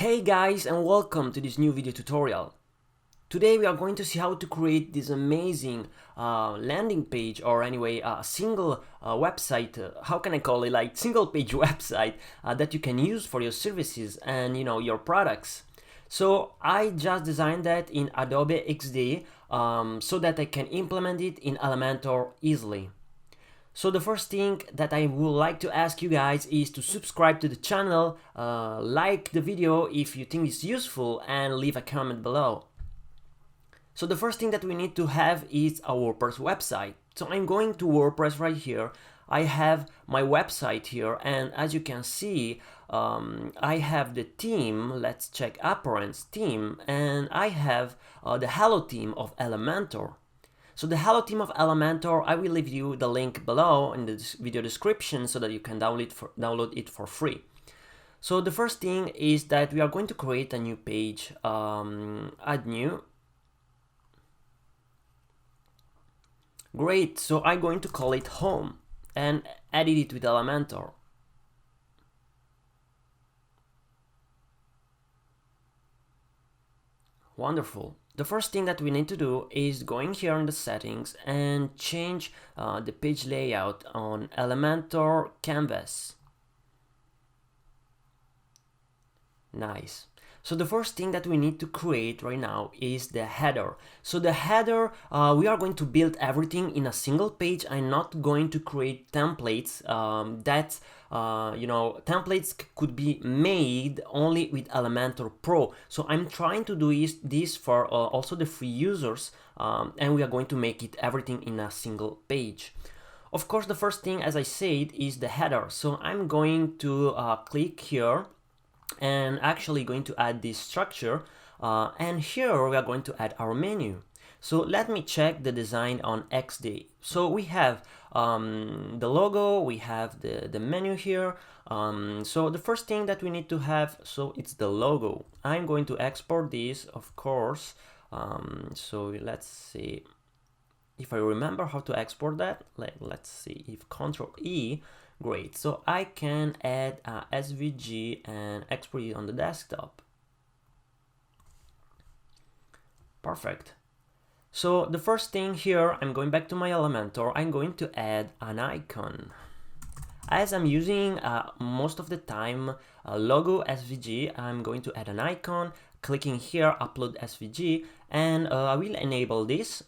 Hey guys, and welcome to this new video tutorial. Today we are going to see how to create this amazing landing page, or anyway a single website, how can I call it, like single page website that you can use for your services and your products. So I just designed that in Adobe XD so that I can implement it in Elementor easily. So the first thing that I would like to ask you guys is to subscribe to the channel, like the video if you think it's useful, and leave a comment below. So the first thing that we need to have is a WordPress website. So I'm going to WordPress right here. I have my website here, and as you can see, I have the theme. Let's check Appearance theme, and I have the Hello theme of Elementor. So the Hello theme of Elementor, I will leave you the link below in the video description so that you can download it for free. So the first thing is that we are going to create a new page, add new. Great, so I'm going to call it home and edit it with Elementor. Wonderful. The first thing that we need to do is going here in the settings and change the page layout on Elementor canvas. Nice. So the first thing that we need to create right now is the header. So the header, we are going to build everything in a single page. I'm not going to create templates templates could be made only with Elementor Pro. So I'm trying to do this for also the free users, and we are going to make it everything in a single page. Of course, the first thing, as I said, is the header. So I'm going to click here and actually going to add this structure, and here we are going to add our menu. So let me check the design on XD. So we have the logo, we have the menu here. So the first thing that we need to have, so it's the logo. I'm going to export this, of course. So let's see if I remember how to export that. Let's see if Control E. Great, so I can add a SVG and export it on the desktop. Perfect. So the first thing here, I'm going back to my Elementor, I'm going to add an icon. As I'm using most of the time logo SVG, I'm going to add an icon, clicking here, upload SVG, and I will enable this,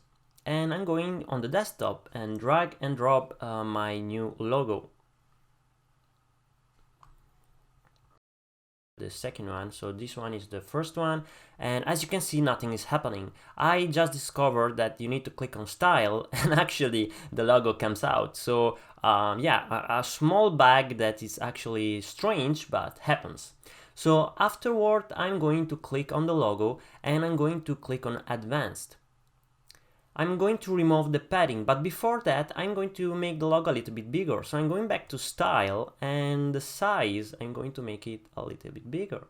and I'm going on the desktop and drag and drop my new logo. The second one, so this one is the first one, and as you can see, nothing is happening. I just discovered that you need to click on style and actually the logo comes out. So yeah, a small bug that is actually strange, but happens. So afterward, I'm going to click on the logo and I'm going to click on advanced. I'm going to remove the padding, but before that I'm going to make the logo a little bit bigger. So I'm going back to style, and the size, I'm going to make it a little bit bigger.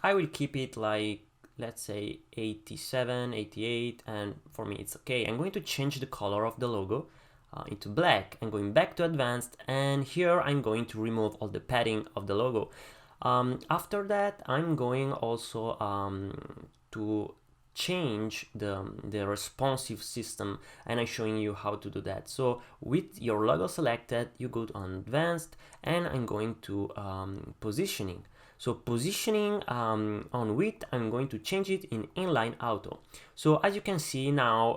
I will keep it like, let's say 87, 88, and for me it's okay. I'm going to change the color of the logo into black. I'm going back to advanced, and here I'm going to remove all the padding of the logo. After that, I'm going also to change the responsive system, and I'm showing you how to do that. So with your logo selected, you go on advanced, and I'm going to positioning. So positioning on width, I'm going to change it in inline auto. So as you can see now,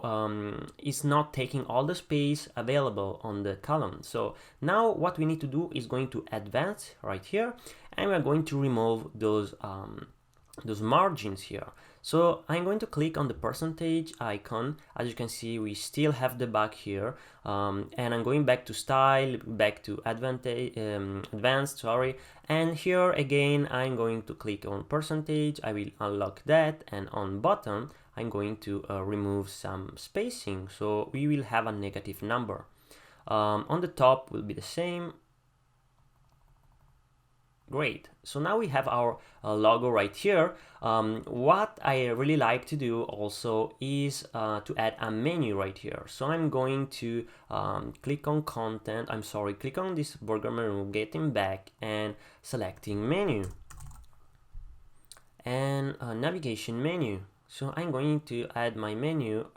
it's not taking all the space available on the column. So now what we need to do is going to advance right here, and we're going to remove those margins here. So I'm going to click on the percentage icon. As you can see, we still have the bug here, and I'm going back to style, back to advanced, sorry, and here again I'm going to click on percentage. I will unlock that, and on bottom I'm going to remove some spacing, so we will have a negative number. On the top will be the same. Great. So now we have our logo right here. What I really like to do also is to add a menu right here. So I'm going to click on content. Click on this burger menu, getting back and selecting menu and navigation menu. So I'm going to add my menu.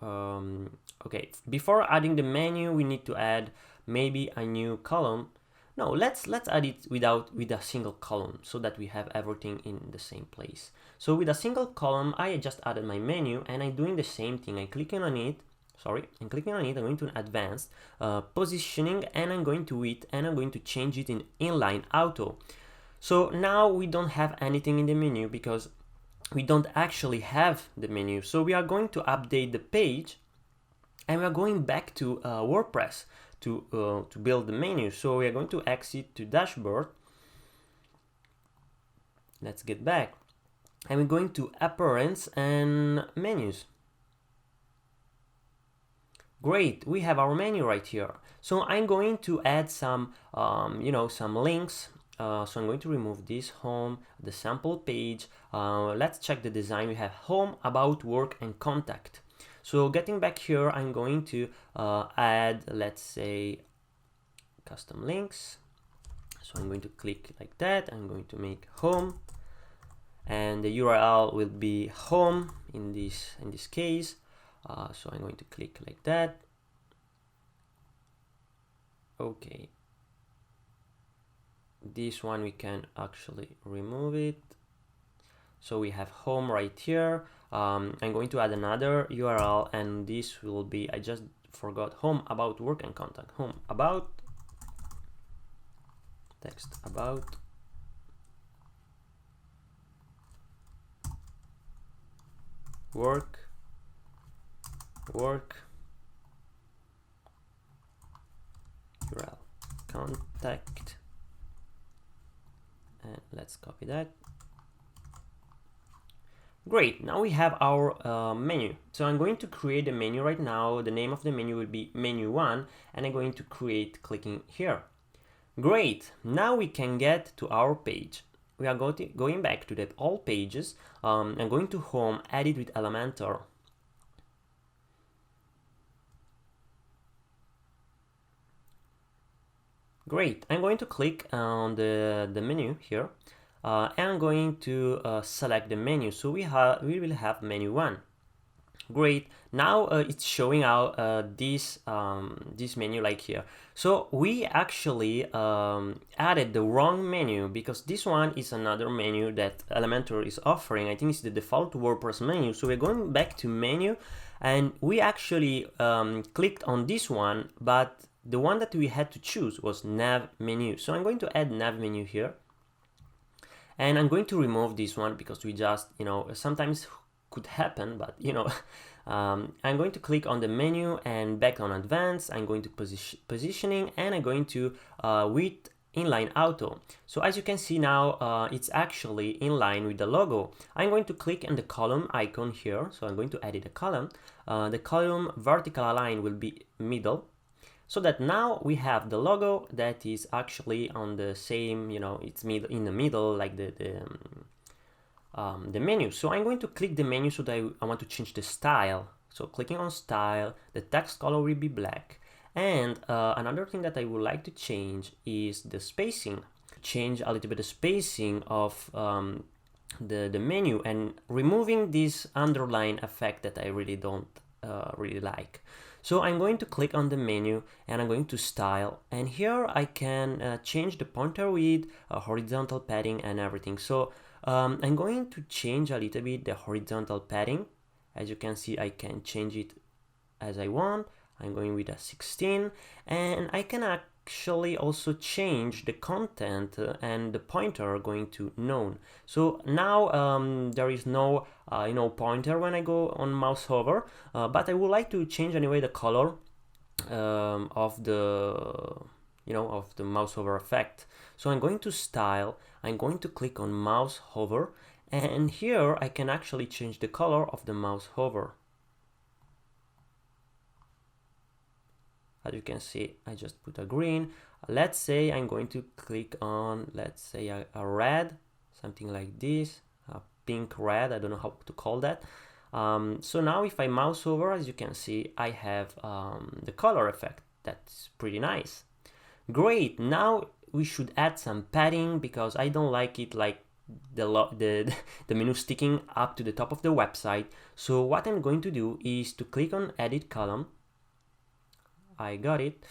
Okay, before adding the menu, we need to add maybe a new column. No, let's add it with a single column so that we have everything in the same place. So with a single column, I just added my menu and I'm doing the same thing. I'm clicking on it. I'm going to advanced positioning, and I'm going to width, and I'm going to change it in inline auto. So now we don't have anything in the menu because we don't actually have the menu. So we are going to update the page, and we are going back to WordPress to build the menu. So we are going to exit to dashboard. Let's get back, and we're going to appearance and menus. Great, we have our menu right here. So I'm going to add some some links. So I'm going to remove this home, the sample page. Let's check the design. We have home, about, work, and contact. So getting back here, I'm going to add, let's say, custom links. So I'm going to click like that. I'm going to make home, and the URL will be home in this case. So I'm going to click like that. Okay. This one we can actually remove it. So we have home right here. I'm going to add another URL, and this will be, I just forgot, home, about, work, and contact. Home, about, text about, work, URL, contact, and let's copy that. Great, now we have our menu. So I'm going to create a menu right now. The name of the menu will be menu 1, and I'm going to create clicking here. Great, now we can get to our page. We are going back to the all pages. I'm going to home, edit with Elementor. Great, I'm going to click on the menu here. And I'm going to select the menu. So we will have menu 1. Great. Now it's showing out this menu like here. So we actually added the wrong menu, because this one is another menu that Elementor is offering. I think it's the default WordPress menu. So we're going back to menu, and we actually clicked on this one, but the one that we had to choose was Nav Menu. So I'm going to add Nav Menu here. And I'm going to remove this one because we just, sometimes could happen, but I'm going to click on the menu and back on advanced. I'm going to positioning, and I'm going to width inline auto. So as you can see now, it's actually in line with the logo. I'm going to click on the column icon here. So I'm going to edit a column. The column vertical align will be middle. So that now we have the logo that is actually on the same, it's in the middle, like the menu. So I'm going to click the menu so that I want to change the style. So clicking on style, the text color will be black. And another thing that I would like to change is the spacing. Change a little bit the spacing of the menu, and removing this underline effect that I really don't really like. So I'm going to click on the menu, and I'm going to style, and here I can change the pointer width, horizontal padding, and everything. So I'm going to change a little bit the horizontal padding. As you can see, I can change it as I want. I'm going with a 16, and I can actually also change the content and the pointer going to none. So now there is no pointer when I go on mouse hover, but I would like to change anyway the color of the mouse hover effect. So I'm going to style, I'm going to click on mouse hover, and here I can actually change the color of the mouse hover. As you can see, I just put a green. Let's say I'm going to click on, let's say a red, something like this, a pink red, I don't know how to call that. So now if I mouse over, as you can see, I have the color effect. That's pretty nice. Great, now we should add some padding because I don't like it like the menu sticking up to the top of the website. So what I'm going to do is to click on edit column. I got it.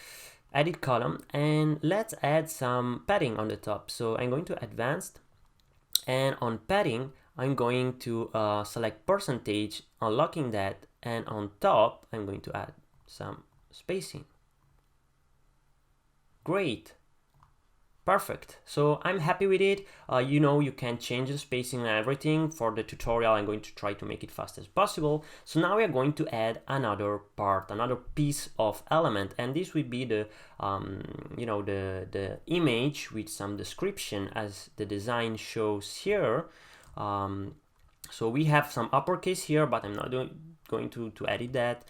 Edit column, and let's add some padding on the top. So I'm going to advanced, and on padding I'm going to select percentage, unlocking that, and on top I'm going to add some spacing. Great. Perfect. So I'm happy with it. You know, you can change the spacing and everything. For the tutorial, I'm going to try to make it fast as possible. So now we are going to add another part, another piece of element, and this will be the, you know, the image with some description as the design shows here. So we have some uppercase here, but I'm not going to edit that.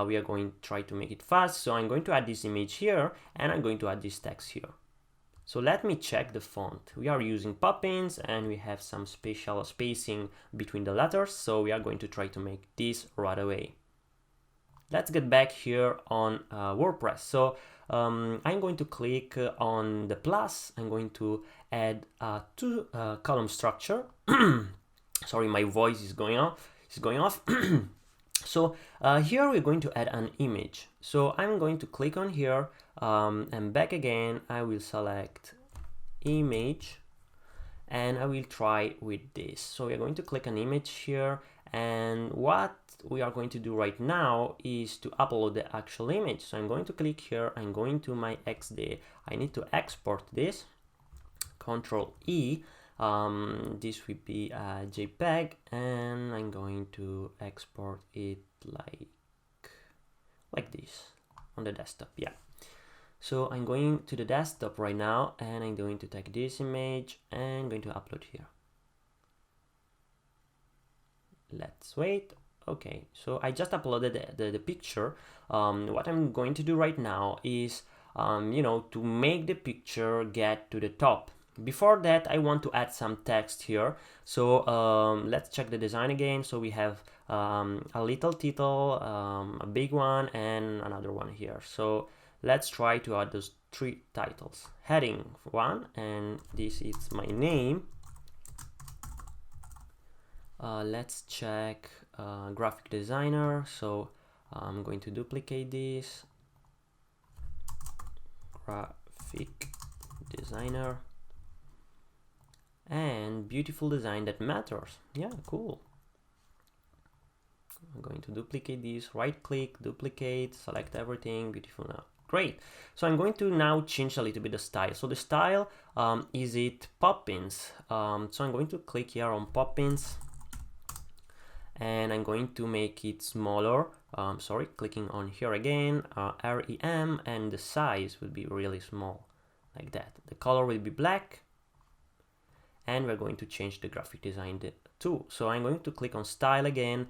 We are going to try to make it fast. So I'm going to add this image here, and I'm going to add this text here. So let me check the font. We are using Poppins and we have some spatial spacing between the letters. So we are going to try to make this right away. Let's get back here on WordPress. So I'm going to click on the plus. I'm going to add a two column structure. Sorry, my voice is going off. So here we're going to add an image. So I'm going to click on here and back again. I will select image and I will try with this. So we're going to click on image here, and what we are going to do right now is to upload the actual image. So I'm going to click here. I'm going to my XD. I need to export this. Control E. This will be a JPEG, and I'm going to export it like this on the desktop. Yeah. So I'm going to the desktop right now, and I'm going to take this image and I'm going to upload here. Let's wait. Okay, so I just uploaded the picture. What I'm going to do right now is, you know, to make the picture get to the top. Before that, I want to add some text here. So let's check the design again. So we have a little title, a big one, and another one here. So let's try to add those three titles. Heading 1, and this is my name. Let's check graphic designer. So I'm going to duplicate this. Graphic designer. And beautiful design that matters. Yeah, cool. I'm going to duplicate this, right click, duplicate, select everything, beautiful now. Great. So I'm going to now change a little bit the style. So the style, is it Poppins? So I'm going to click here on Poppins, and I'm going to make it smaller. Sorry, clicking on here again, REM, and the size will be really small, like that. The color will be black. And we're going to change the graphic design too. So I'm going to click on style again,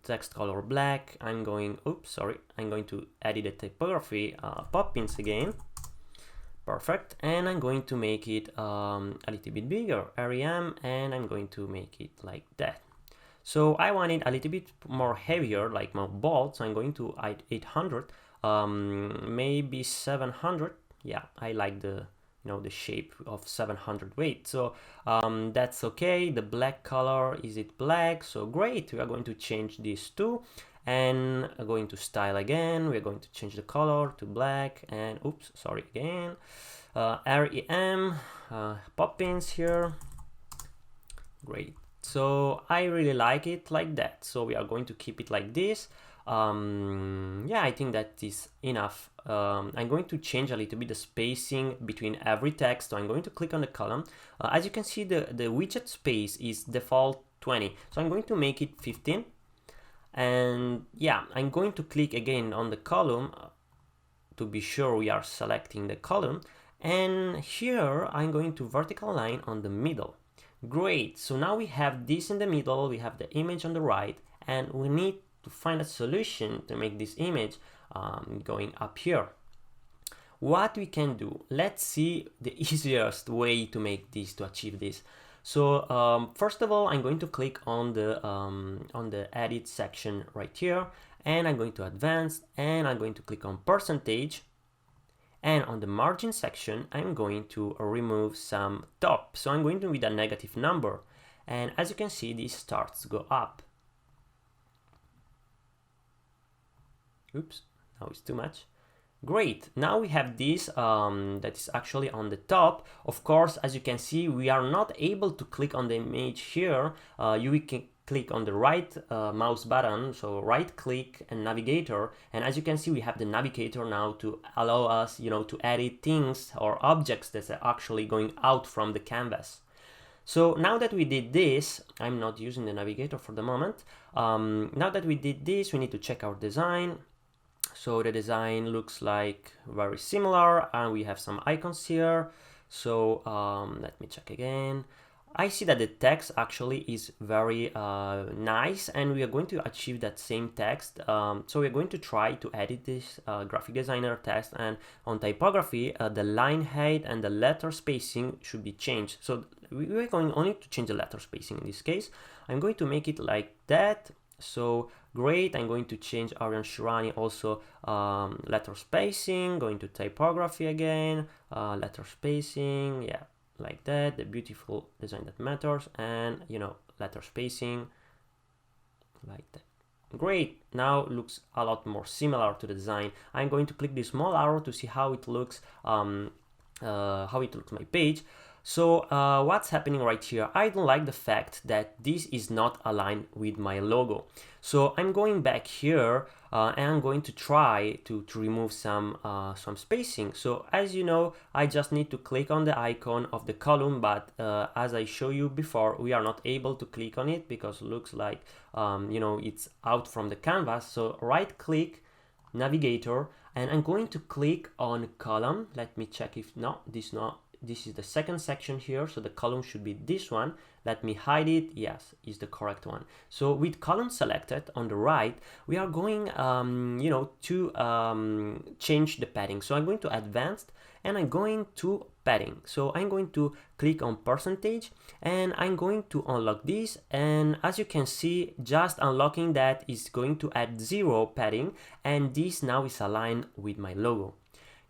text color black. I'm going to edit the typography, Poppins again. Perfect. And I'm going to make it a little bit bigger, REM, and I'm going to make it like that. So I want it a little bit more heavier, like more bold. So I'm going to add 800, maybe 700. Yeah, I like the shape of 700 weight. So that's okay. The black color, is it black? So great. We are going to change this too, and going to style again. We're going to change the color to black, and oops, sorry again. REM, Poppins here. Great. So I really like it like that. So we are going to keep it like this. Yeah, I think that is enough. I'm going to change a little bit the spacing between every text. So I'm going to click on the column. As you can see, the widget space is default 20. So I'm going to make it 15. And yeah, I'm going to click again on the column to be sure we are selecting the column. And here I'm going to vertical line on the middle. Great. So now we have this in the middle. We have the image on the right, and we need to find a solution to make this image going up here. what we can do, let's see the easiest way to make this, to achieve this. So first of all, I'm going to click on the edit section right here, and I'm going to advance, and I'm going to click on percentage, and on the margin section, I'm going to remove some top. So I'm going to with a negative number, and as you can see, this starts to go up. Oops, now it's too much. Great, now we have this that is actually on the top. Of course, as you can see, we are not able to click on the image here. You can click on the right mouse button, so right click and navigator, and as you can see, we have the navigator now to allow us, to edit things or objects that are actually going out from the canvas. So now that we did this, I'm not using the navigator for the moment. Now that we did this, we need to check our design. So the design looks like very similar, and we have some icons here. So let me check again. I see that the text actually is very nice, and we are going to achieve that same text. So we're going to try to edit this graphic designer text, and on typography, the line height and the letter spacing should be changed. So we're going only to change the letter spacing in this case. I'm going to make it like that. So great, I'm going to change Arian Shirani also letter spacing, going to typography again, letter spacing, yeah, like that, the beautiful design that matters, and letter spacing like that. Great, now looks a lot more similar to the design. I'm going to click this small arrow to see how it looks my page. So what's happening right here? I don't like the fact that this is not aligned with my logo. So I'm going back here and I'm going to try to remove some spacing. So as you know, I just need to click on the icon of the column, but as I show you before, we are not able to click on it because it looks like it's out from the canvas. So right click, navigator, and I'm going to click on column. Let me check if this is the second section here, so the column should be this one. Let me hide it. Yes, is the correct one. So with column selected on the right, we are going to change the padding. So I'm going to advanced, and I'm going to padding. So I'm going to click on percentage, and I'm going to unlock this, and as you can see, just unlocking that is going to add 0 padding, and this now is aligned with my logo.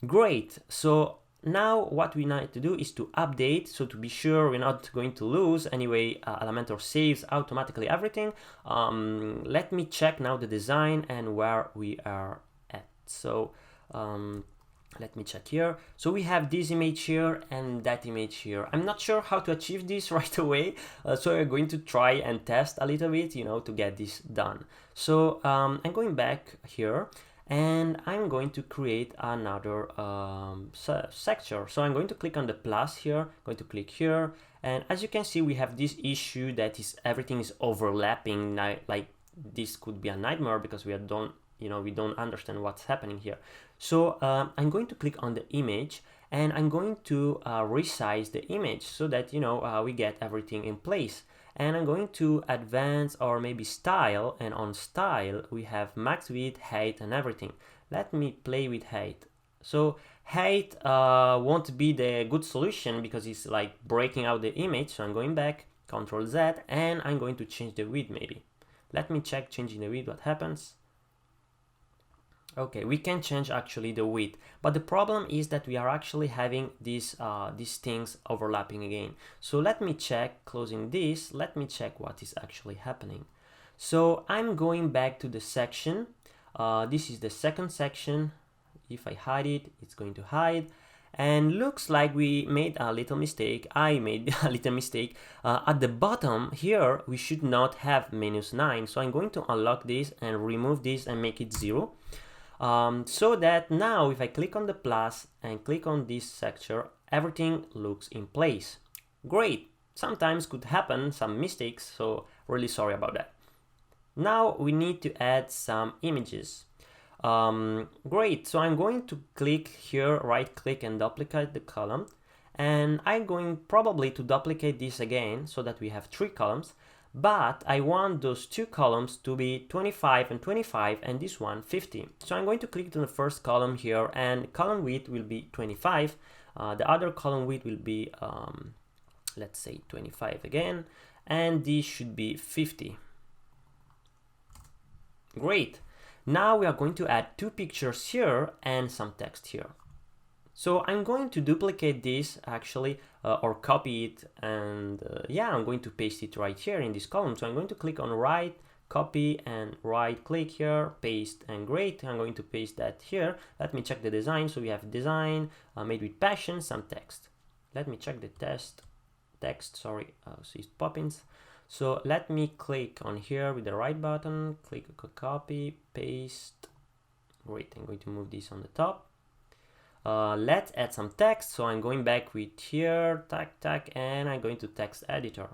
Great. So now what we need to do is to update, so to be sure we're not going to lose. Anyway, Elementor saves automatically everything. Let me check now the design and where we are at. So let me check here. So we have this image here and that image here. I'm not sure how to achieve this right away, so we're going to try and test a little bit, to get this done. So I'm going back here, and I'm going to create another sector. So I'm going to click on the plus here, going to click here, and as you can see, we have this issue that is everything is overlapping. Like this could be a nightmare because we don't understand what's happening here. So I'm going to click on the image, and I'm going to resize the image so that we get everything in place. And I'm going to advance or maybe style, and on style we have max width, height, and everything. Let me play with height. So height won't be the good solution because it's like breaking out the image. So I'm going back, Ctrl Z, and I'm going to change the width maybe. Let me check changing the width what happens. Okay, we can change actually the width, but the problem is that we are actually having these things overlapping again. So let me check, closing this, let me check what is actually happening. So I'm going back to the section. This is the second section. If I hide it, it's going to hide. And looks like we made a little mistake. I made a little mistake. At the bottom here, we should not have -9. So I'm going to unlock this and remove this and make it 0. So that now if I click on the plus and click on this sector, everything looks in place. Great. Sometimes could happen some mistakes, so really sorry about that. Now we need to add some images. Great. So I'm going to click here, right click, and duplicate the column, and I'm going probably to duplicate this again so that we have 3 columns. but I want those two columns to be 25 and 25 and this one 50. So I'm going to click on the first column here, and column width will be 25. The other column width will be let's say 25 again, and this should be 50. Great. Now we are going to add two pictures here and some text here. So I'm going to duplicate this actually, or copy it, and yeah, I'm going to paste it right here in this column. So I'm going to click on right, copy, and right click here, paste, and great. I'm going to paste that here. Let me check the design. So we have design made with passion, some text. Let me check the text, sorry, so it's poppins. So let me click on here with the right button, click copy, paste. Great, I'm going to move this on the top. Let's add some text. So I'm going back with here, tag, and I'm going to text editor.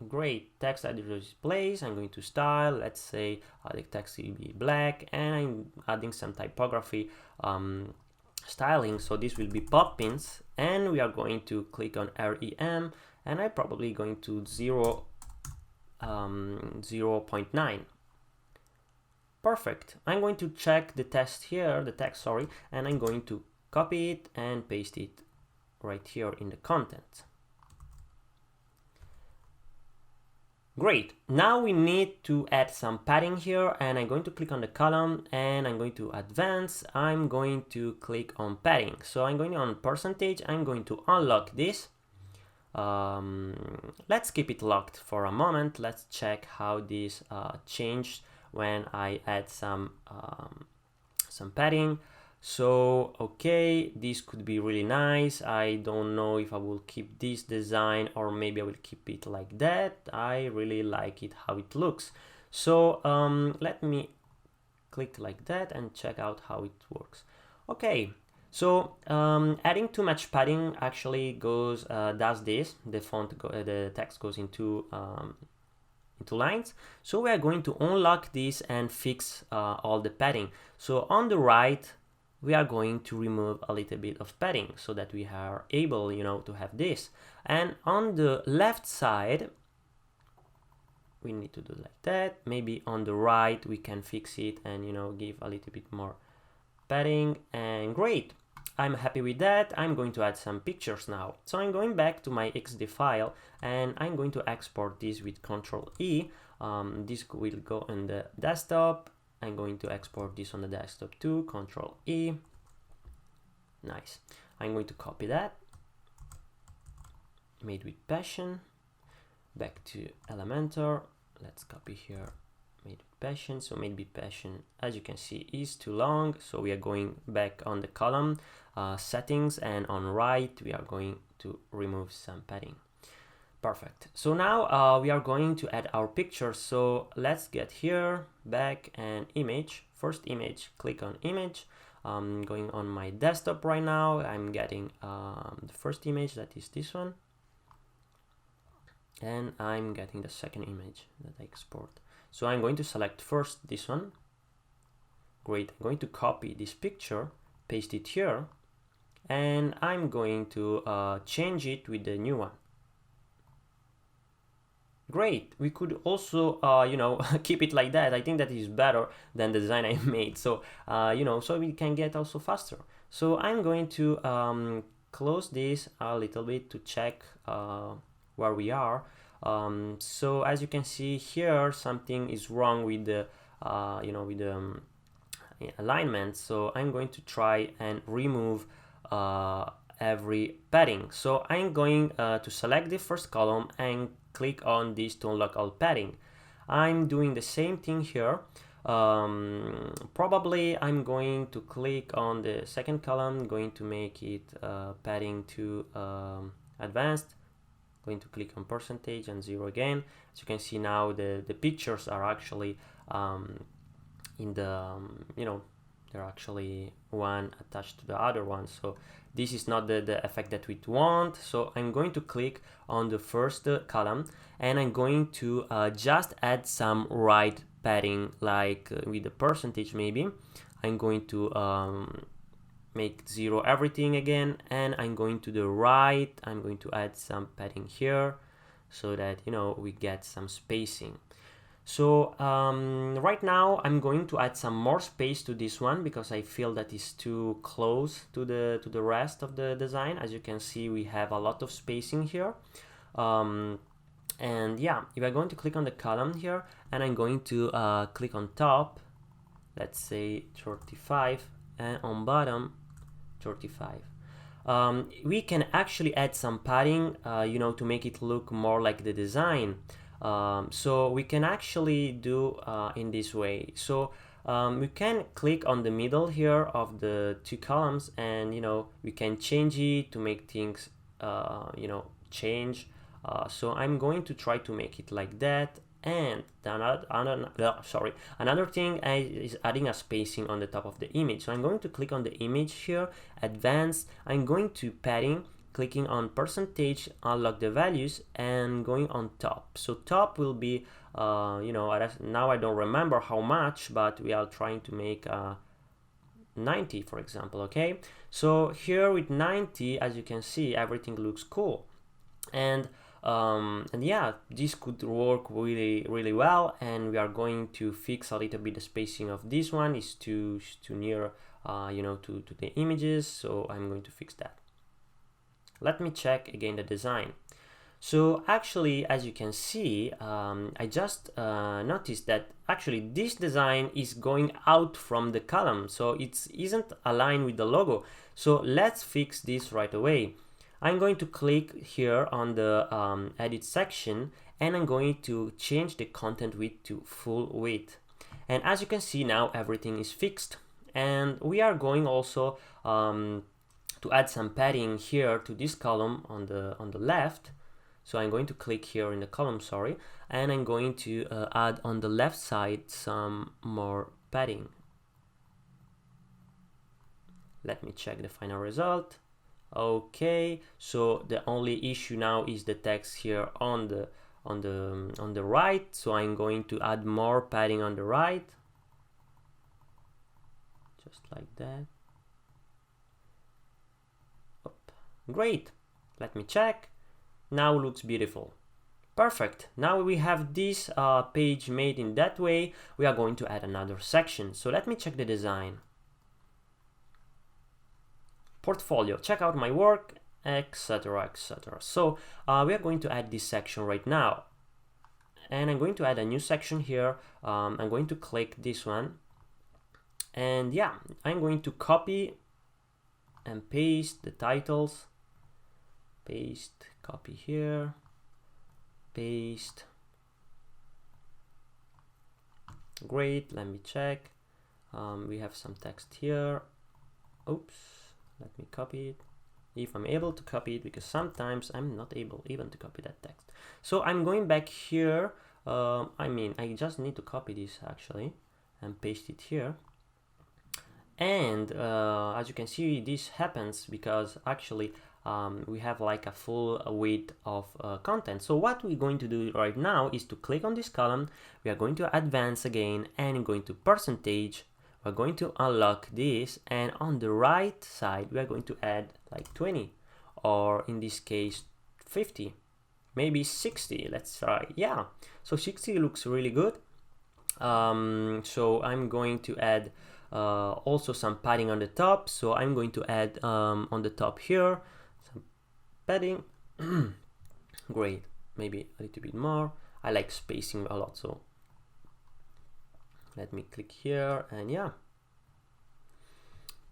Great, text editor displays. I'm going to style, let's say the text will be black, and I'm adding some typography styling. So this will be poppins, and we are going to click on REM, and I'm probably going to 0.9. Perfect. I'm going to check the text here, and I'm going to copy it and paste it right here in the content. Great. Now we need to add some padding here, and I'm going to click on the column, and I'm going to advance. I'm going to click on padding. So I'm going on percentage. I'm going to unlock this. Let's keep it locked for a moment. Let's check how this changed when I add some padding. So okay, this could be really nice. I don't know if I will keep this design or maybe I will keep it like that. I really like it how it looks. So let me click like that and check out how it works. Okay, so adding too much padding actually does this. The text goes into lines. So we are going to unlock this and fix all the padding. So on the right, we are going to remove a little bit of padding so that we are able, to have this. And on the left side, we need to do like that. Maybe on the right, we can fix it and, give a little bit more padding. And great. I'm happy with that. I'm going to add some pictures now. So I'm going back to my XD file, and I'm going to export this with Ctrl E. This will go on the desktop. I'm going to export this on the desktop too, Ctrl E. Nice. I'm going to copy that. Made with passion. Back to Elementor. Let's copy here. Made with passion. So made with passion, as you can see, is too long. So we are going back on the column settings, and on right, we are going to remove some padding. Perfect. So now we are going to add our picture. So let's get here, back, and image. First image, click on image. I'm going on my desktop right now. I'm getting the first image, that is this one. And I'm getting the second image that I export. So I'm going to select first this one. Great. I'm going to copy this picture, paste it here, and I'm going to change it with the new one. Great. We could also, keep it like that. I think that is better than the design I made. So, so we can get also faster. So I'm going to close this a little bit to check where we are. So as you can see here, something is wrong with the, with the alignment. So I'm going to try and remove every padding. So I'm going to select the first column and click on this to unlock all padding. I'm doing the same thing here. Probably I'm going to click on the second column, going to make it padding to advanced, going to click on percentage and 0 again. As you can see now, the pictures are actually in the, they're actually one attached to the other one. So this is not the effect that we want. So I'm going to click on the first column, and I'm going to just add some right padding, like with the percentage maybe. I'm going to make 0 everything again, and I'm going to the right. I'm going to add some padding here, so that, you know, we get some spacing. So right now I'm going to add some more space to this one because I feel that it's too close to the rest of the design. As you can see, we have a lot of spacing here. And yeah, if I'm going to click on the column here and I'm going to click on top, let's say 35, and on bottom 35. We can actually add some padding, you know, to make it look more like the design. So we can actually do in this way. So we can click on the middle here of the two columns, and you know, we can change it to make things you know, change. So I'm going to try to make it like that. And another thing is adding a spacing on the top of the image. So I'm going to click on the image here, advanced. I'm going to padding, clicking on percentage, unlock the values, and going on top. So top will be, you know, now I don't remember how much, but we are trying to make 90, for example. Okay, so here with 90, as you can see, everything looks cool. And yeah, this could work really well, and we are going to fix a little bit the spacing of this one. Is too near, you know, to the images, so I'm going to fix that. Let me check again the design. So actually, as you can see, I just noticed that actually this design is going out from the column, so it isn't aligned with the logo. So let's fix this right away. I'm going to click here on the edit section, and I'm going to change the content width to full width. And as you can see, now everything is fixed. And we are going also to add some padding here to this column on the left. So I'm going to click here in the column, sorry, and I'm going to add on the left side some more padding. Let me check the final result. Okay, so the only issue now is the text here on the right. So I'm going to add more padding on the right, just like that. Great. Let me check. Now looks beautiful. Perfect. Now we have this page made in that way. We are going to add another section. So let me check the design. Portfolio, check out my work, etc, etc. So we are going to add this section right now, and I'm going to add a new section here. I'm going to click this one, and yeah, I'm going to copy and paste the titles, paste, copy here, paste. Great, let me check. We have some text here. Oops. Let me copy it, if I'm able to copy it, because sometimes I'm not able even to copy that text. So I'm going back here. I just need to copy this actually and paste it here. And as you can see, this happens because actually we have like a full width of content. So what we're going to do right now is to click on this column. We are going to advance again, and going to percentage. We're going to unlock this, and on the right side we are going to add like 20, or in this case 50, maybe 60. Let's try. Yeah, so 60 looks really good. So I'm going to add also some padding on the top. So I'm going to add on the top here some padding. Great, maybe a little bit more. I like spacing a lot, so let me click here, and yeah,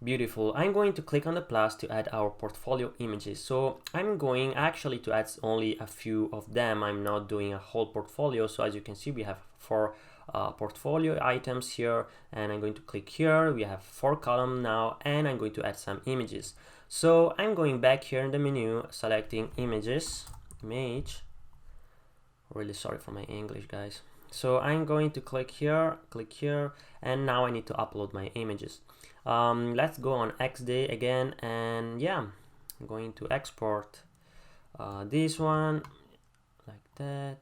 beautiful. I'm going to click on the plus to add our portfolio images. So I'm going actually to add only a few of them. I'm not doing a whole portfolio. So as you can see, we have 4 portfolio items here, and I'm going to click here. We have 4 columns now, and I'm going to add some images. So I'm going back here in the menu, selecting images, image. Really sorry for my English, guys. So I'm going to click here, and now I need to upload my images. Let's go on XD again, and yeah, I'm going to export this one like that.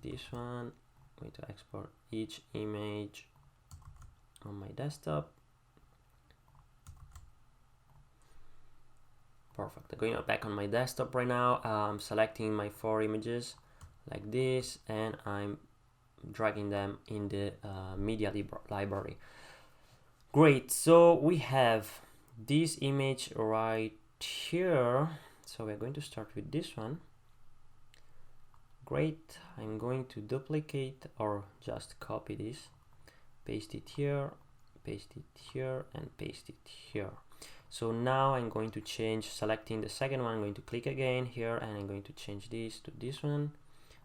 This one, I'm going to export each image on my desktop. Perfect. I'm going back on my desktop right now. I'm selecting my 4 images like this, and I'm dragging them in the media library. Great, so we have this image right here. So we're going to start with this one. Great, I'm going to duplicate or just copy this, paste it here, and paste it here. So now I'm going to change, selecting the second one, I'm going to click again here, and I'm going to change this to this one.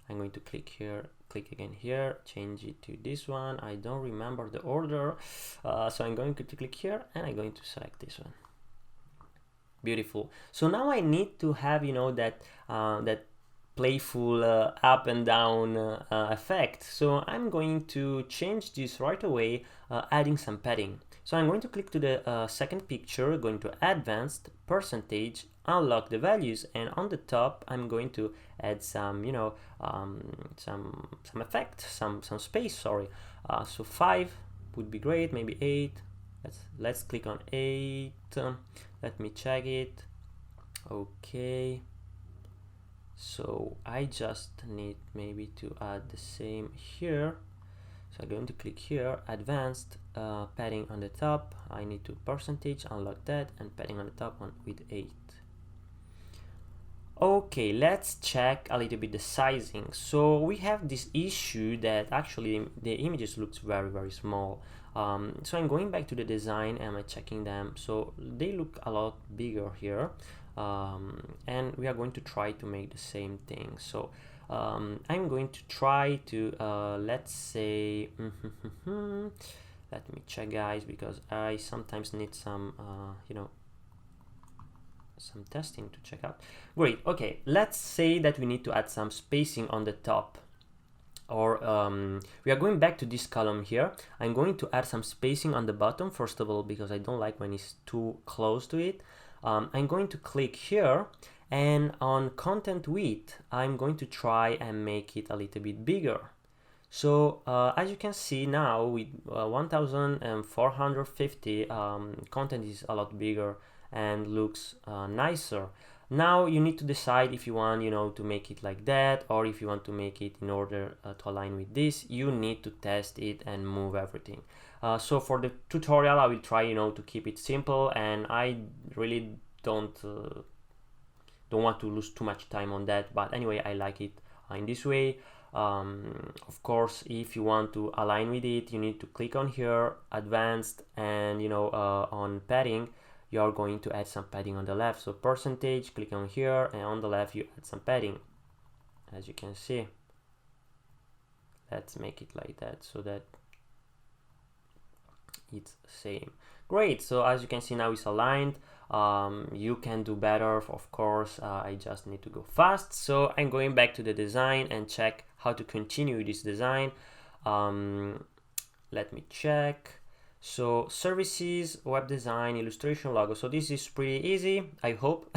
I'm going to click here, click again here, change it to this one. I don't remember the order, so I'm going to click here, and I'm going to select this one. Beautiful. So now I need to have, you know, that that playful up and down effect. So I'm going to change this right away, adding some padding. So I'm going to click to the second picture, going to advanced, percentage, unlock the values, and on the top I'm going to add some, you know, some effect, some space, sorry. So 5 would be great, maybe 8. Let's click on 8. Let me check it. Okay. So I just need maybe to add the same here. So I'm going to click here, advanced, padding on the top. I need to percentage, unlock that, and padding on the top one with 8. Okay, let's check a little bit the sizing. So we have this issue that actually the images looks very small. So I'm going back to the design and I'm checking them. So they look a lot bigger here. And we are going to try to make the same thing. So I'm going to try to let's say let me check, guys, because I sometimes need some you know, some testing to check out. Great. Okay, let's say that we need to add some spacing on the top, or we are going back to this column here. I'm going to add some spacing on the bottom first of all, because I don't like when it's too close to it. I'm going to click here, and on content width I'm going to try and make it a little bit bigger. So as you can see now with 1450 content is a lot bigger and looks nicer. Now you need to decide if you want, you know, to make it like that, or if you want to make it in order to align with this. You need to test it and move everything. So for the tutorial I will try, you know, to keep it simple, and I really don't want to lose too much time on that, but anyway I like it in this way. Of course, if you want to align with it, you need to click on here, advanced, and you know, on padding you are going to add some padding on the left. So percentage, click on here, and on the left you add some padding, as you can see. Let's make it like that so that it's same. Great. So as you can see now it's aligned. You can do better, of course. I just need to go fast, so I'm going back to the design and check how to continue this design. Let me check. So services, web design, illustration, logo. So this is pretty easy, I hope.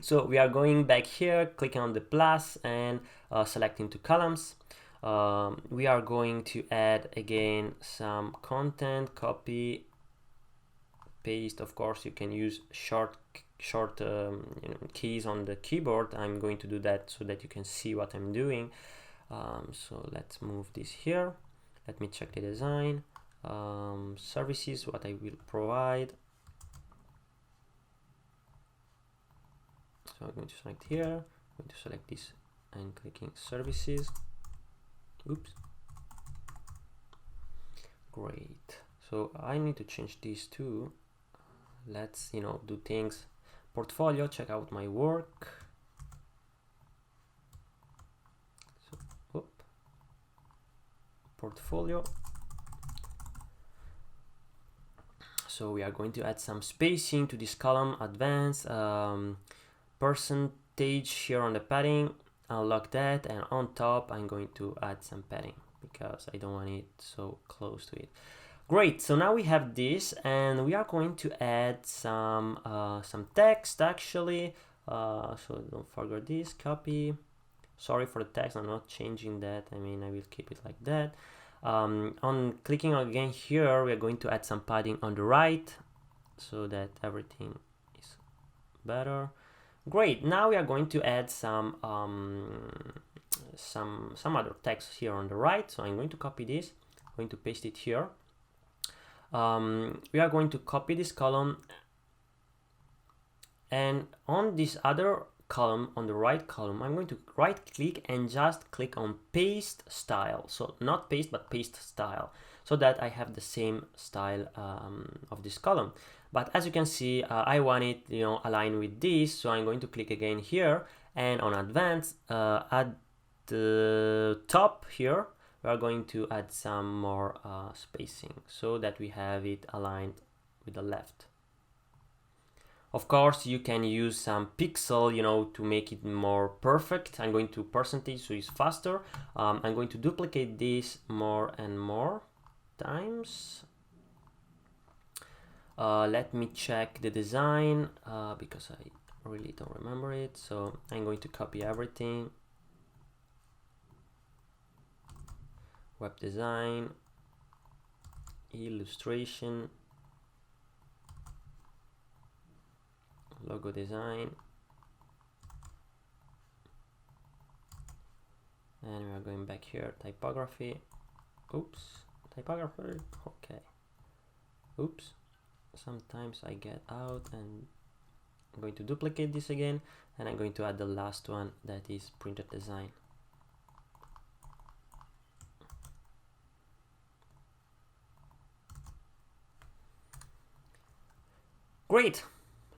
So we are going back here, clicking on the plus and selecting two columns. We are going to add again some content, copy, paste. Of course you can use short you know, keys on the keyboard. I'm going to do that so that you can see what I'm doing. So let's move this here. Let me check the design. Services, what I will provide. So I'm going to select here, I'm going to select this and clicking services. Oops. Great. So I need to change these two. Let's, you know, do things. Portfolio, check out my work. So, whoop. Portfolio. So we are going to add some spacing to this column, advanced, percentage here on the padding, unlock that, and on top I'm going to add some padding because I don't want it so close to it. Great, so now we have this, and we are going to add some text actually. So don't forget this, copy. Sorry for the text, I'm not changing that. I mean, I will keep it like that. On clicking again here, we are going to add some padding on the right so that everything is better. Great. Now we are going to add some other text here on the right. So I'm going to copy this. I'm going to paste it here. We are going to copy this column, and on this other column, on the right column, I'm going to right click and just click on paste style. So not paste, but paste style, so that I have the same style of this column. But as you can see, I want it, align with this. So I'm going to click again here, and on advanced, at the top here, we are going to add some more spacing so that we have it aligned with the left. Of course, you can use some pixel, to make it more perfect. I'm going to percentage so it's faster. I'm going to duplicate this more and more times. Let me check the design because I really don't remember it. So I'm going to copy everything. Web design, illustration, logo design, and we are going back here, typography. Oops, typography. Okay. Oops, sometimes I get out, and I'm going to duplicate this again, and I'm going to add the last one, that is printed design. Great,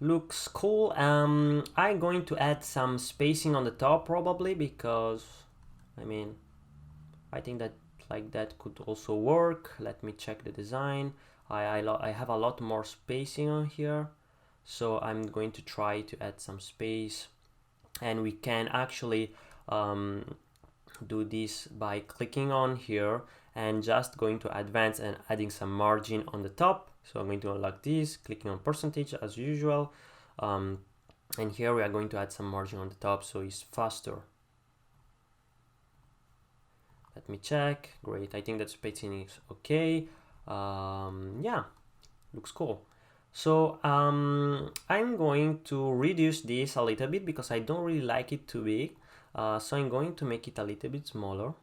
looks cool. I'm going to add some spacing on the top probably, because I think that like that could also work. Let me check the design. I have a lot more spacing on here, so I'm going to try to add some space, and we can actually do this by clicking on here and just going to advanced and adding some margin on the top. So I'm going to unlock this, clicking on percentage as usual, and here we are going to add some margin on the top so it's faster. Let me check. Great, I think that spacing is okay. Yeah, looks cool. So I'm going to reduce this a little bit because I don't really like it too big. So I'm going to make it a little bit smaller,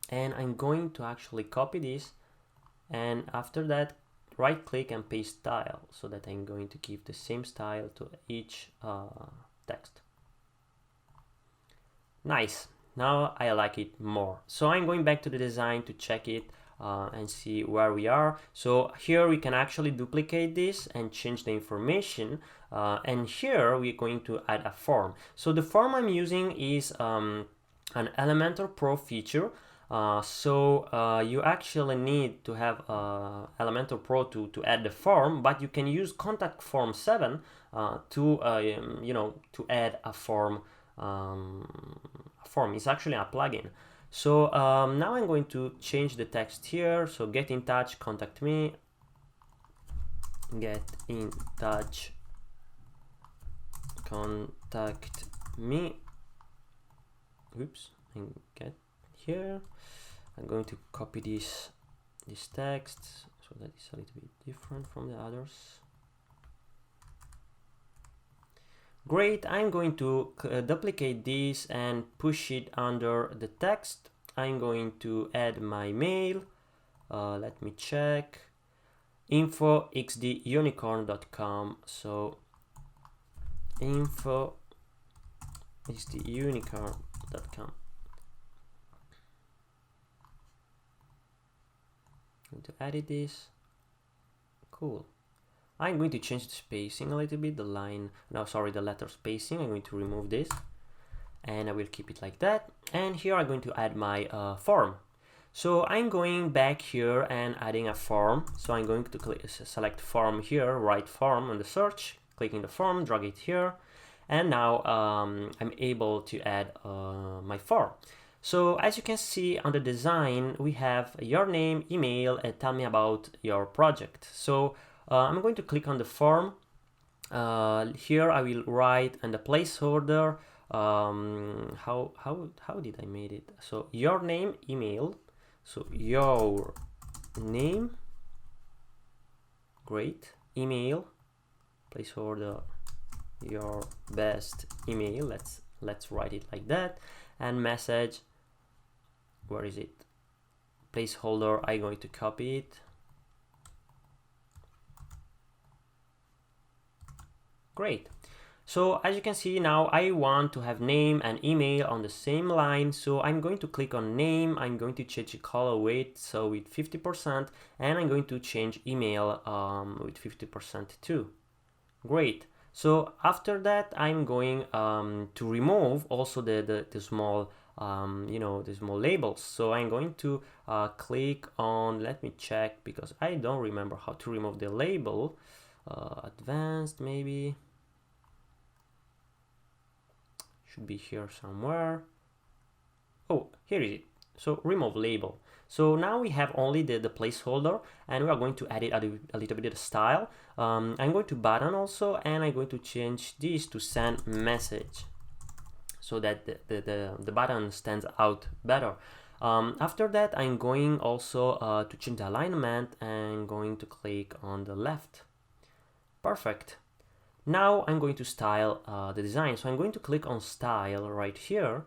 and I'm going to actually copy this, and after that right click and paste style, so that I'm going to give the same style to each text. Nice, now I like it more. So I'm going back to the design to check it and see where we are. So here we can actually duplicate this and change the information, and here we're going to add a form. So the form I'm using is an Elementor Pro feature. You actually need to have Elementor Pro to add the form, but you can use Contact Form 7 to add a form. It's actually a plugin. So now I'm going to change the text here. So get in touch, contact me. Get in touch, contact me. Oops, and get here. I'm going to copy this text so that it's a little bit different from the others. Great, I'm going to duplicate this and push it under the text. I'm going to add my mail. Let me check. info@xdunicorn.com. So info@xdunicorn.com. Going to edit this. Cool. I'm going to change the spacing a little bit, the letter spacing. I'm going to remove this, and I will keep it like that. And here I'm going to add my form. So I'm going back here and adding a form. So I'm going to select form here, write form on the search, clicking the form, drag it here, and now I'm able to add my form. So as you can see on the design, we have your name, email, and tell me about your project. So I'm going to click on the form. Here I will write and the placeholder. How did I made it? So your name, email. So your name, great, email, placeholder your best email. Let's write it like that. And message, where is it? Placeholder, I'm going to copy it. Great. So as you can see now, I want to have name and email on the same line. So I'm going to click on name. I'm going to change the color weight, so with 50%, and I'm going to change email with 50% too. Great. So after that, I'm going to remove also the small, the small labels. So I'm going to click on, let me check, because I don't remember how to remove the label. Advanced, maybe. Should be here somewhere. Oh, here is it. So remove label. So now we have only the placeholder, and we are going to add it a little bit of style. I'm going to button also, and I'm going to change this to send message, so that the button stands out better. After that, I'm going also to change the alignment, and going to click on the left. Perfect. Now I'm going to style the design. So I'm going to click on style right here,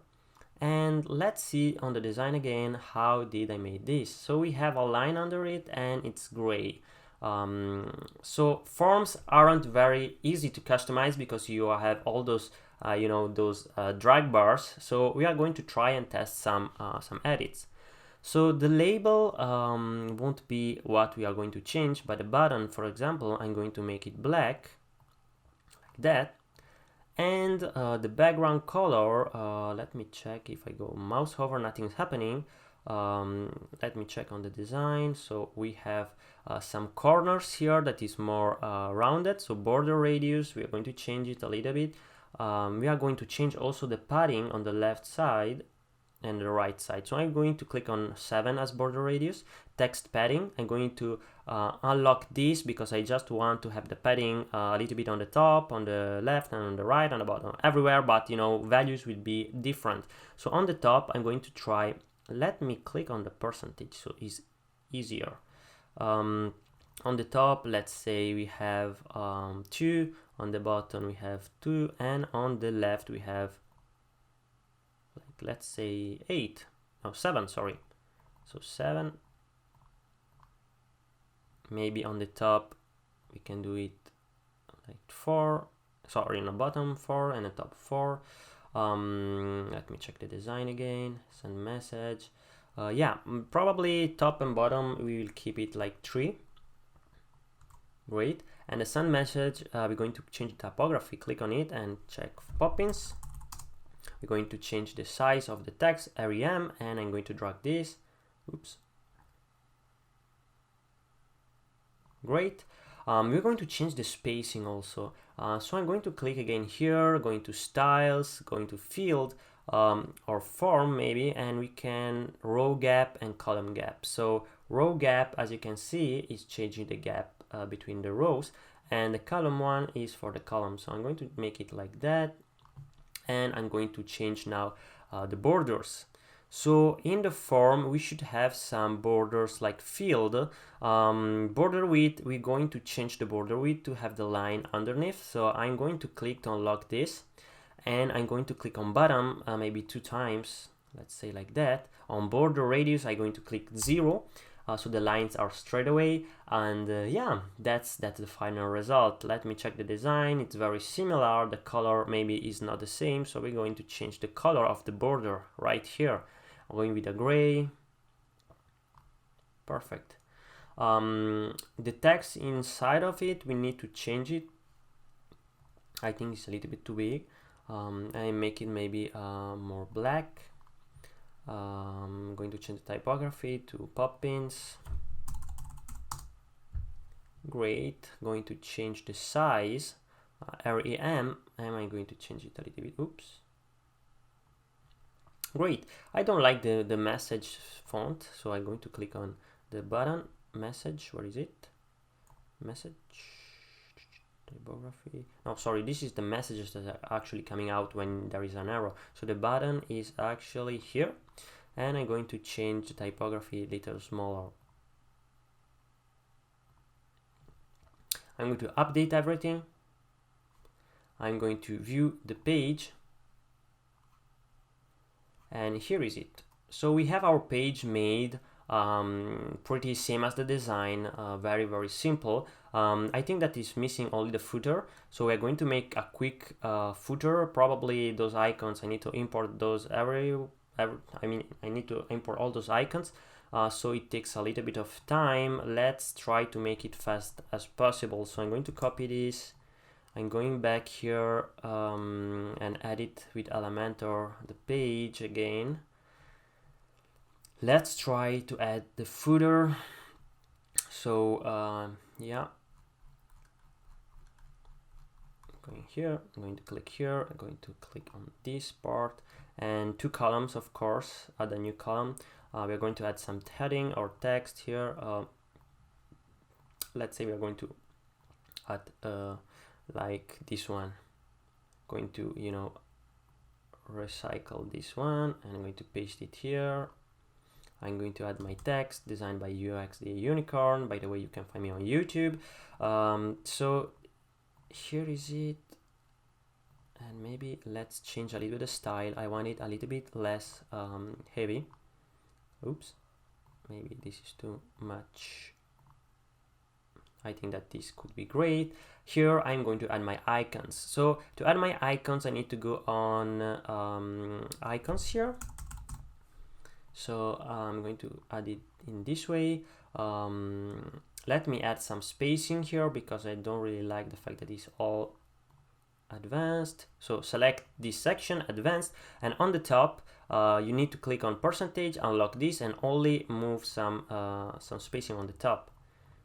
and let's see on the design again, how did I make this? So we have a line under it, and it's gray. So forms aren't very easy to customize because you have all those drag bars. So we are going to try and test some edits. So the label won't be what we are going to change, but the button, for example, I'm going to make it black, like that. And the background color, let me check. If I go mouse over, nothing's happening. Let me check on the design. So we have some corners here that is more rounded. So border radius, we are going to change it a little bit. We are going to change also the padding on the left side and the right side. So I'm going to click on 7 as border radius. Text padding, I'm going to unlock this because I just want to have the padding a little bit on the top, on the left, and on the right, on the bottom, everywhere, but values will be different. So on the top, I'm going to try, let me click on the percentage so it's easier. On the top, let's say we have 2, on the bottom we have 2, and on the left we have, like, let's say 8, no, 7, sorry. So 7. Maybe on the top we can do it like 4, sorry, on the bottom 4 and the top 4. Let me check the design again. Send message. Yeah, probably top and bottom we will keep it like 3. Great. And the send message, we're going to change the typography. Click on it and check pop-ins. We're going to change the size of the text, rem, and I'm going to drag this. Oops. Great. We're going to change the spacing also. So I'm going to click again here, going to styles, going to field or form maybe, and we can row gap and column gap. So row gap, as you can see, is changing the gap between the rows, and the column one is for the column. So I'm going to make it like that, and I'm going to change now the borders. So in the form, we should have some borders like field. Border width, we're going to change the border width to have the line underneath. So I'm going to click to unlock this, and I'm going to click on bottom maybe 2 times, let's say like that. On border radius, I'm going to click 0. So the lines are straight away, and yeah, that's the final result. Let me check the design. It's very similar. The color maybe is not the same, so we're going to change the color of the border right here. I'm going with a gray. Perfect. The text inside of it, we need to change it. I think it's a little bit too big. I make it maybe more black. I'm going to change the typography to pop-ins. Great. Going to change the size, rem, and I'm going to change it a little bit. Oops. Great. I don't like the message font, so I'm going to click on the button message. Where is it? Message typography. No, sorry, this is the messages that are actually coming out when there is an error. So the button is actually here, and I'm going to change the typography a little smaller. I'm going to update everything. I'm going to view the page, and here is it. So we have our page made, pretty same as the design, very simple. I think that is missing only the footer, so we're going to make a quick footer. Probably those icons, I need to import those I need to import all those icons, so it takes a little bit of time. Let's try to make it fast as possible. So I'm going to copy this, I'm going back here and edit with Elementor the page again. Let's try to add the footer. So yeah, I'm going here, I'm going to click here, I'm going to click on this part, and 2 columns, of course, add a new column. We're going to add some heading or text here. Let's say we're going to add like this one, going to, you know, recycle this one, and I'm going to paste it here. I'm going to add my text, designed by UX the Unicorn. By the way, you can find me on YouTube. So here is it, and maybe let's change a little bit the style. I want it a little bit less heavy. Oops, maybe this is too much. I think that this could be great. Here I'm going to add my icons. So to add my icons, I need to go on icons here. So I'm going to add it in this way. Let me add some spacing here because I don't really like the fact that it's all advanced. So select this section, advanced, and on the top you need to click on percentage, unlock this, and only move some spacing on the top.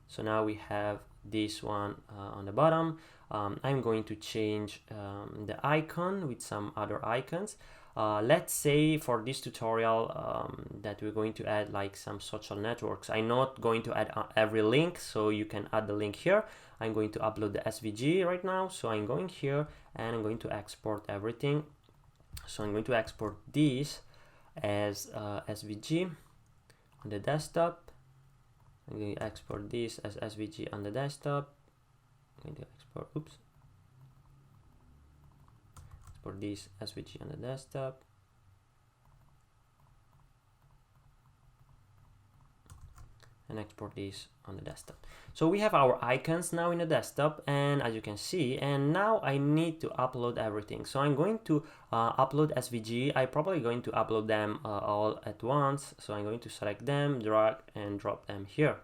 So now we have this one on the bottom. I'm going to change the icon with some other icons. Let's say for this tutorial that we're going to add like some social networks. I'm not going to add every link, so you can add the link here. I'm going to upload the SVG right now, so I'm going here and I'm going to export everything. So I'm going to export this as SVG on the desktop. I'm going to export this as SVG on the desktop. I'm going to export, export this SVG on the desktop. And export this on the desktop. So we have our icons now in the desktop, and as you can see, and now I need to upload everything. So I'm going to upload SVG. I'm probably going to upload them all at once. So I'm going to select them, drag and drop them here.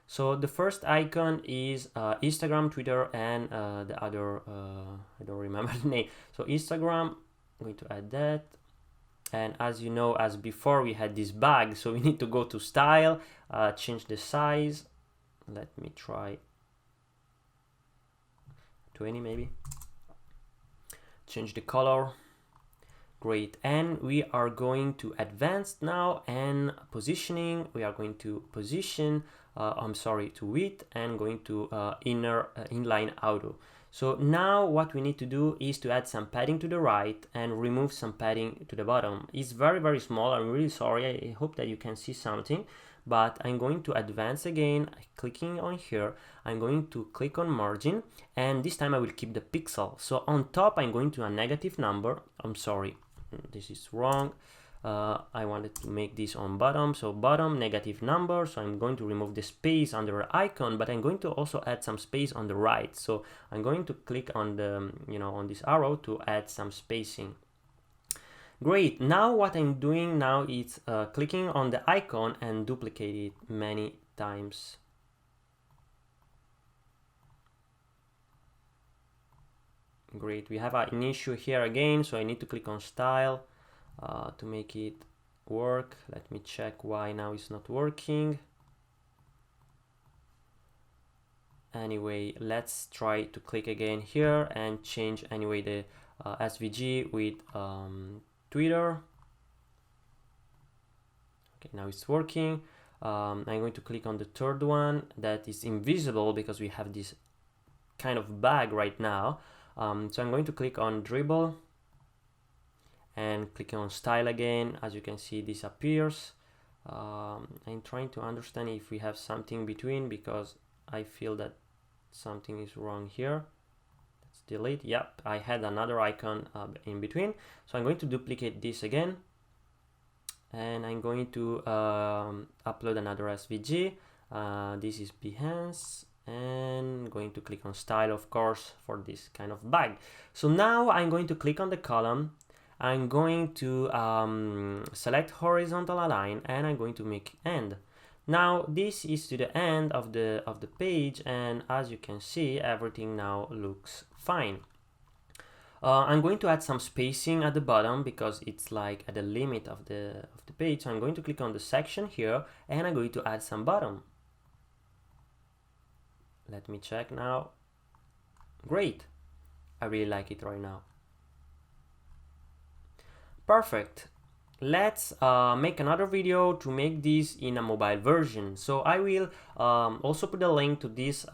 So the first icon is Instagram, Twitter, and the other, I don't remember the name. So Instagram, I'm going to add that. And as you know, as before, we had this bug, so we need to go to style, change the size. Let me try 20 maybe. Change the color. Great. And we are going to advanced now, and positioning. We are going to position, to width, and going to inline auto. So now what we need to do is to add some padding to the right and remove some padding to the bottom. It's very small. I'm really sorry. I hope that you can see something, but I'm going to advance again, clicking on here. I'm going to click on margin, and this time I will keep the pixel. So on top, I'm going to a negative number. I'm sorry, this is wrong. I wanted to make this on bottom, so bottom negative number. So I'm going to remove the space under the icon, but I'm going to also add some space on the right. So I'm going to click on the, on this arrow to add some spacing. Great. Now what I'm doing now is clicking on the icon and duplicate it many times. Great. We have an issue here again, so I need to click on style to make it work. Let me check why now it's not working. Anyway, let's try to click again here and change anyway the SVG with Twitter. Okay, now it's working. I'm going to click on the third one that is invisible because we have this kind of bug right now. So I'm going to click on dribble and clicking on style again. As you can see, this appears. I'm trying to understand if we have something between, because I feel that something is wrong here. Let's delete. Yep, I had another icon in between. So I'm going to duplicate this again. And I'm going to upload another SVG. This is Behance. And going to click on style, of course, for this kind of bag. So now I'm going to click on the column. I'm going to select horizontal align, and I'm going to make end. Now this is to the end of the page, and as you can see, everything now looks fine. I'm going to add some spacing at the bottom because it's like at the limit of the page. So I'm going to click on the section here, and I'm going to add some bottom. Let me check now. Great. I really like it right now. Perfect. Let's make another video to make this in a mobile version. So I will also put a link to this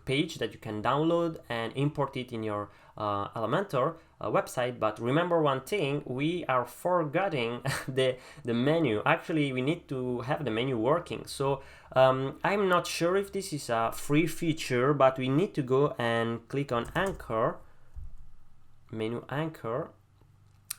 page that you can download and import it in your Elementor website. But remember one thing, we are forgetting the menu. Actually, we need to have the menu working. So I'm not sure if this is a free feature, but we need to go and click on Anchor, menu Anchor.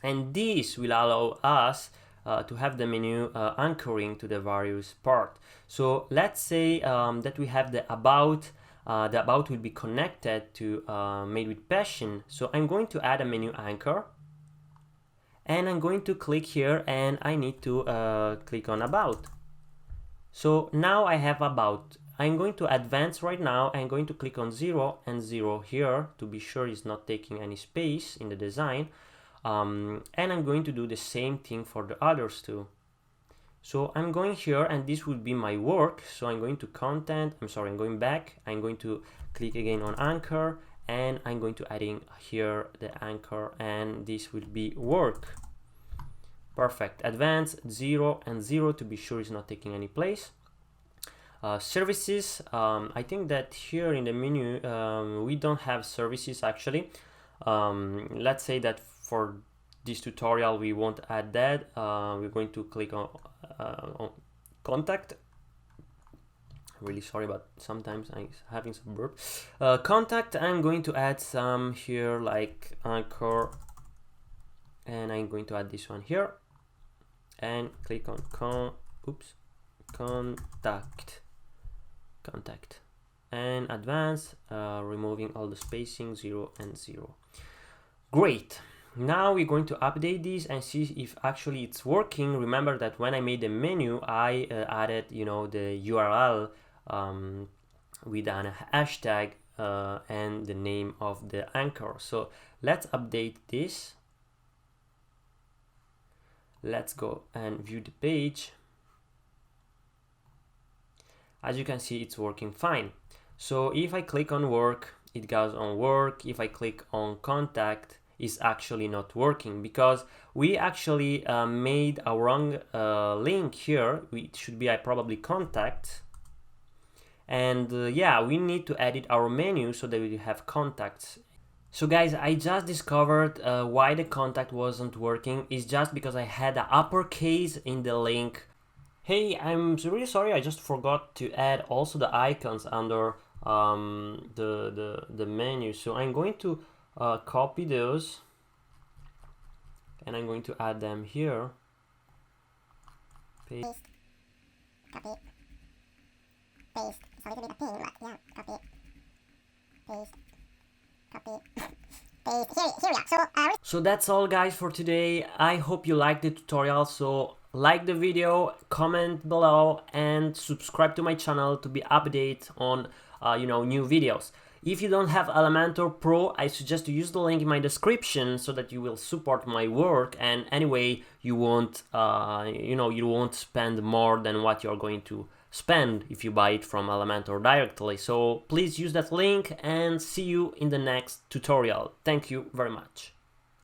And this will allow us to have the menu anchoring to the various part. So let's say that we have the about will be connected to Made with Passion. So I'm going to add a menu anchor, and I'm going to click here, and I need to click on about. So now I have about. I'm going to advance right now. I'm going to click on 0 and 0 here to be sure it's not taking any space in the design. And I'm going to do the same thing for the others too. So I'm going here, and this will be my work. So I'm going to content, I'm going back. I'm going to click again on anchor, and I'm going to adding here the anchor, and this will be work. Perfect. Advance 0 and 0 to be sure it's not taking any place. Services, I think that here in the menu we don't have services actually. Let's say that for this tutorial we won't add that. We're going to click on contact. Really sorry, but sometimes I'm having some burp. Contact, I'm going to add some here like anchor, and I'm going to add this one here, and click on contact, and advance, removing all the spacing, 0 and 0. Great. Now we're going to update this and see if actually it's working. Remember that when I made the menu, I added, you know, the URL with an hashtag and the name of the anchor. So let's update this. Let's go and view the page. As you can see, it's working fine. So if I click on work, it goes on work. If I click on contact, it's actually not working because we actually made a wrong link here. It should be probably contact. And yeah, we need to edit our menu so that we have contacts. So guys, I just discovered why the contact wasn't working. It's just because I had an uppercase in the link. Hey, I'm really sorry, I just forgot to add also the icons under the menu. So I'm going to copy those, and I'm going to add them here. Paste. Copy. Paste. It's a little bit of pain, but yeah, copy. Paste. Copy. Paste. Here we are. So that's all guys for today. I hope you liked the tutorial. So like the video, comment below, and subscribe to my channel to be updated on new videos. If you don't have Elementor Pro, I suggest to use the link in my description so that you will support my work, and anyway you won't you won't spend more than what you're going to spend if you buy it from Elementor directly. So please use that link, and see you in the next tutorial. Thank you very much.